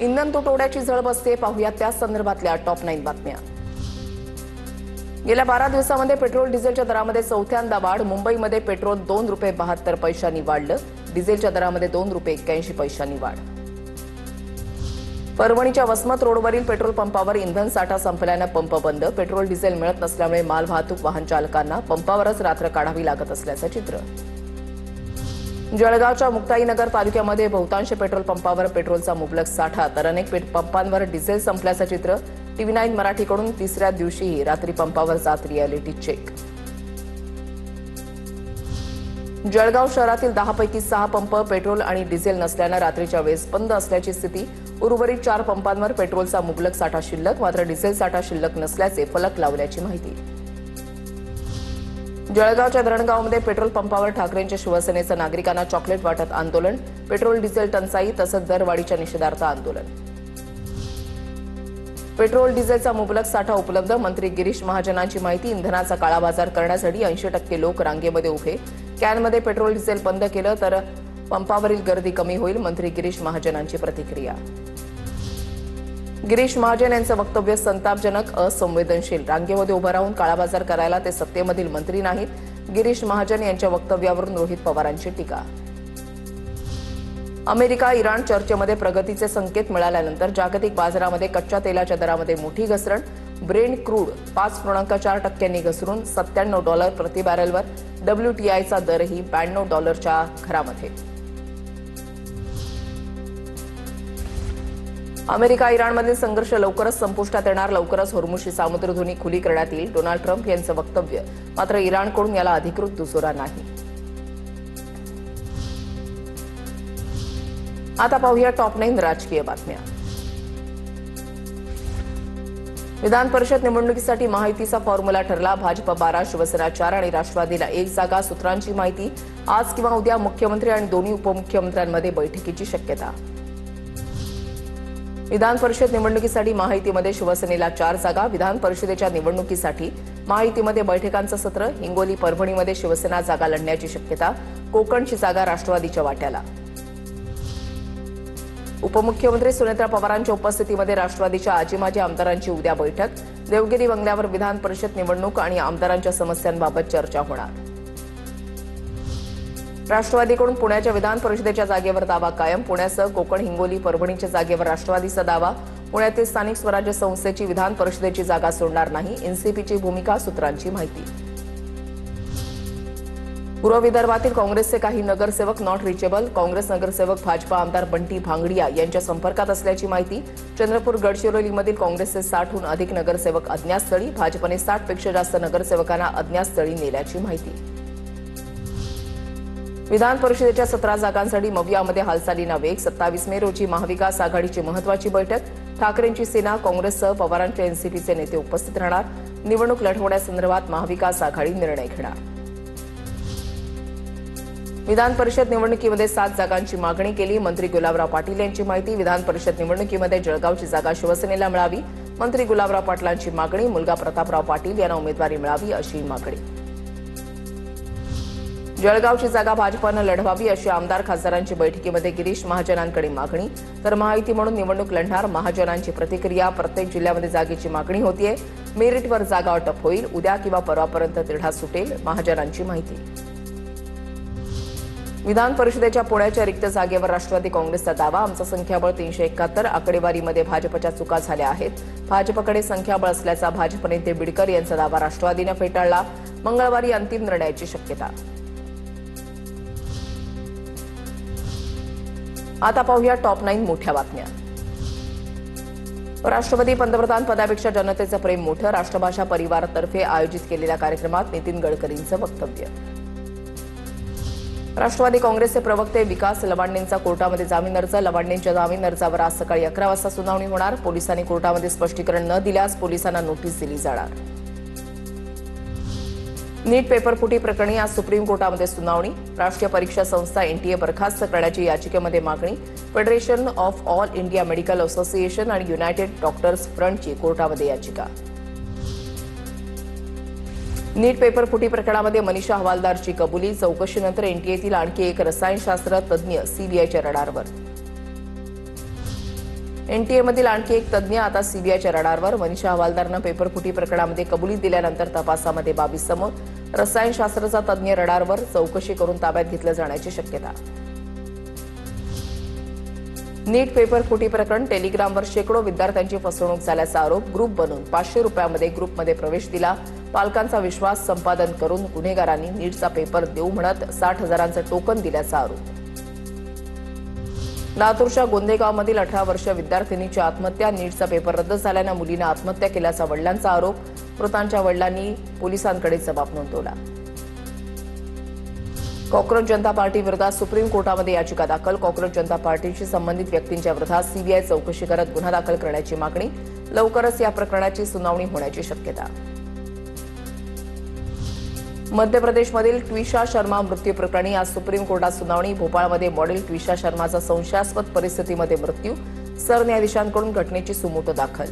इंधन तुटवड्याची झळ बसते, पाहूयात त्या संदर्भातल्या टॉप 9 बातम्या। गेल्या 12 दिवसांमध्ये पेट्रोल डिझेलच्या दरामध्ये चौथ्यांदा वाढ। मुंबईमध्ये पेट्रोल ₹2.72 वाढलं, डिझेलच्या दरामध्ये ₹2.81 वाढ। परभणीच्या वसमत रोडवरील पेट्रोल पंपावर इंधन साठा संपल्यानं पंप बंद। पेट्रोल डिझेल मिळत नसल्यामुळे मालवाहतूक वाहन चालकांना पंपावरच रात्र काढावी लागत असल्याचं चित्र। जळगावच्या मुक्ताईनगर तालुक्यामध्ये बहुतांश पेट्रोल पंपावर पेट्रोलचा मुबलक साठा, तर अनेक पंपांवर डिझेल संपल्याचं चित्र। TV9 मराठीकडून तिसऱ्या दिवशीही रात्री पंपावर जात रिअॅलिटी चेक। जळगाव शहरातील 10 पैकी 6 पंप पेट्रोल आणि डिझेल नसल्यानं रात्रीच्या वेळेस बंद असल्याची स्थिती। उर्वरित 4 पंपांवर पेट्रोलचा मुबलक साठा शिल्लक, मात्र डिझेल साठा शिल्लक नसल्याचे फलक लावल्याची माहिती। जळगावच्या धरणगावमध्ये पेट्रोल पंपावर ठाकरेंच्या शिवसेनेचं नागरिकांना चॉकलेट वाटत आंदोलन। पेट्रोल डिझेल टंचाई तसंच दरवाढीच्या निषेधार्थ आंदोलन। पेट्रोल डिझेलचा मुबलक साठा उपलब्ध, मंत्री गिरीश महाजनांची माहिती। इंधनाचा काळाबाजार करण्यासाठी 80% लोक रांगेमध्ये उभे। कॅनमध्ये पेट्रोल डिझेल बंद केलं तर पंपावरील गर्दी कमी होईल, मंत्री गिरीश महाजनांची प्रतिक्रिया। गिरीश महाजन यांचं वक्तव्य संतापजनक, असंवेदनशील। रांगेमध्ये उभं राहून काळाबाजार करायला ते सत्तेमधील मंत्री नाहीत। गिरीश महाजन यांच्या वक्तव्यावरून रोहित पवारांची टीका। अमेरिका इराण चर्चेमध्ये प्रगतीचे संकेत मिळाल्यानंतर जागतिक बाजारामध्ये कच्च्या तेलाच्या दरामध्ये मोठी घसरण। ब्रेंट क्रूड 5.4% घसरून $97 प्रति बॅरेलवर। WTIचा दरही $92च्या घरामध्ये। अमेरिका इराणमधील संघर्ष लवकरच संपुष्टात येणार, लवकरच होर्मुझची सामुद्रधुनी खुली करण्यात येईल, डोनाल्ड ट्रम्प यांचं वक्तव्य। मात्र इराणकडून याला अधिकृत दुजोरा नाही। आता पाहूया टॉप 9 राजकीय बातम्या। विधान परिषद निवडणुकीसाठी महायुतीचा फॉर्म्युला ठरला। भाजप 12, शिवसेना 4 आणि राष्ट्रवादीला 1 जागा। सूत्रांची माहिती, आज किंवा उद्या मुख्यमंत्री आणि दोन्ही उपमुख्यमंत्र्यांमध्ये बैठकीची शक्यता। विधान परिषद निवडणुकीसाठी महायुतीमध्ये शिवसेनेला 4 जागा। विधान परिषदेच्या निवडणुकीसाठी महायुतीमध्ये बैठकांचं सत्र। हिंगोली, परभणीमध्ये शिवसेना जागा लढण्याची शक्यता। कोकणची जागा राष्ट्रवादीच्या वाट्याला। उपमुख्यमंत्री सुनेत्रा पवारांच्या उपस्थितीमध्ये राष्ट्रवादीच्या आजी-माजी आमदारांची उद्या बैठक। देवगिरी बंगल्यावर विधान परिषद निवडणूक आणि आमदारांच्या समस्यांबाबत चर्चा होणार। राष्ट्रवादीकडून पुण्याच्या विधान परिषदेच्या जागेवर दावा कायम। पुण्यासह कोकण, हिंगोली, परभणीच्या जागेवर राष्ट्रवादीचा दावा। पुण्यातील स्थानिक स्वराज्य संस्थेची विधान परिषदेची जागा सोडणार नाही, एनसीपीची भूमिका। सूत्रांची माहिती, पूर्व विदर्भातील काँग्रेसचे काही नगरसेवक नॉट रिचेबल। काँग्रेस नगरसेवक भाजपा आमदार बंटी भांगडिया यांच्या संपर्कात असल्याची माहिती। चंद्रपूर, गडचिरोलीमधील काँग्रेसचे 60हून अधिक नगरसेवक अज्ञातस्थळी। भाजपने 60 पेक्षा जास्त नगरसेवकांना अज्ञातस्थळी नेल्याची माहिती। विधान परिषदेच्या 17 जागांसाठी मवियामध्ये हालचालींना वेग। 27 मे रोजी महाविकास आघाडीची महत्वाची बैठक। ठाकरेंची सेना, काँग्रेससह पवारांच्या एनसीपीचे नेते उपस्थित राहणार। निवडणूक लढवण्यासंदर्भात महाविकास आघाडी निर्णय घेणार। विधान परिषद निवडणुकीमध्ये 7 जागांची मागणी केली, मंत्री गुलाबराव पाटील यांची माहिती। विधान परिषद निवडणुकीमध्ये जळगावची जागा शिवसेनेला मिळावी, मंत्री गुलाबराव पाटलांची मागणी। मुलगा प्रतापराव पाटील यांना उमेदवारी मिळावी अशी मागणी। जळगावची जागा भाजपनं लढवावी अशी आमदार खासदारांची बैठकीमध्ये गिरीश महाजनांकडे मागणी। तर महायुती म्हणून निवडणूक लढणार, महाजनांची प्रतिक्रिया। प्रत्येक जिल्ह्यामध्ये जागेची मागणी होतीये, मेरिटवर जागा वाटप होईल, उद्या किंवा परवापर्यंत तिढा सुटेल, महाजनांची माहिती। विधान परिषदेच्या पुण्याच्या रिक्त जागेवर राष्ट्रवादी काँग्रेसचा दावा। आमचं संख्याबळ 371। आकडेवारीमध्ये भाजपच्या चुका झाल्या आहेत, भाजपकडे संख्याबळ असल्याचा भाजप नेते बिडकर यांचा दावा राष्ट्रवादीनं फेटाळला। मंगळवारी अंतिम निर्णयाची शक्यता। आता पाहूया टॉप 9 मोठ्या बातम्या। राष्ट्रपती पंतप्रधान पदापेक्षा जनतेचं प्रेम मोठं। राष्ट्रभाषा परिवारातर्फे आयोजित केलेल्या कार्यक्रमात नितीन गडकरींचं वक्तव्य। राष्ट्रवादी काँग्रेसचे प्रवक्ते विकास लवांडेंचा कोर्टामध्ये जामीन अर्ज। लवांडेंच्या जामीन अर्जावर आज सकाळी 11 वाजता सुनावणी होणार। पोलिसांनी कोर्टामध्ये स्पष्टीकरण न दिल्यास पोलिसांना नोटीस दिली जाणार। नीट पेपरफुटी प्रकरणी आज सुप्रीम कोर्टामध्ये सुनावणी। राष्ट्रीय परीक्षा संस्था एनटीए बरखास्त करण्याची याचिकेमध्ये मागणी। Federation of all India medical association आणि युनायटेड डॉक्टर्स फ्रंटची कोर्टामध्ये याचिका। नीट पेपरफुटी प्रकरणामध्ये मनीषा हवालदारची कबुली। चौकशीनंतर एनटीएतील आणखी एक रसायनशास्त्र तज्ज्ञ सीबीआयच्या रडारवर। एनटीएमधील आणखी एक तज्ज्ञ आता सीबीआयच्या रडारवर. मनीषा हवालदारनं पेपरफुटी प्रकरणामध्ये कबुली दिल्यानंतर तपासामध्ये बाबी समोर. रसायनशास्त्राचा तज्ज्ञ रडारवर. चौकशी करून ताब्यात घेतलं जाण्याची शक्यता. नीट पेपरफुटी प्रकरण. टेलिग्रामवर शेकडो विद्यार्थ्यांची फसवणूक झाल्याचा आरोप. ग्रुप बनवून 500 रुपयांमध्ये ग्रुपमध्ये प्रवेश दिला. पालकांचा विश्वास संपादन करून गुन्हेगारांनी नीटचा पेपर देऊ म्हणत 60,000चं टोकन दिल्याचा आरोप. लातूरच्या गोंदेगावमधील 18 वर्षीय विद्यार्थिनीची आत्महत्या. नीटचा पेपर रद्द झाल्यानं मुलीनं आत्महत्या केल्याचा वडिलांचा आरोप. मृतांच्या वडिलांनी पोलिसांकडे जबाब नोंदवला. कॉक्रोच जनता पार्टी विरोधात सुप्रीम कोर्टामध्ये याचिका दाखल. कॉक्रोच जनता पार्टीशी संबंधित व्यक्तींच्या विरोधात सीबीआय चौकशी करत गुन्हा दाखल करण्याची मागणी. लवकरच या प्रकरणाची सुनावणी होण्याची शक्यता. मध्य प्रदेशमधील ट्विशा शर्मा मृत्यू प्रकरणी आज सुप्रीम कोर्टात सुनावणी. भोपाळमध्ये मॉडेल ट्विशा शर्माचा संशयास्पद परिस्थितीमध्ये मृत्यू. सरन्यायाधीशांकडून घटनेची सुमोटो दाखल.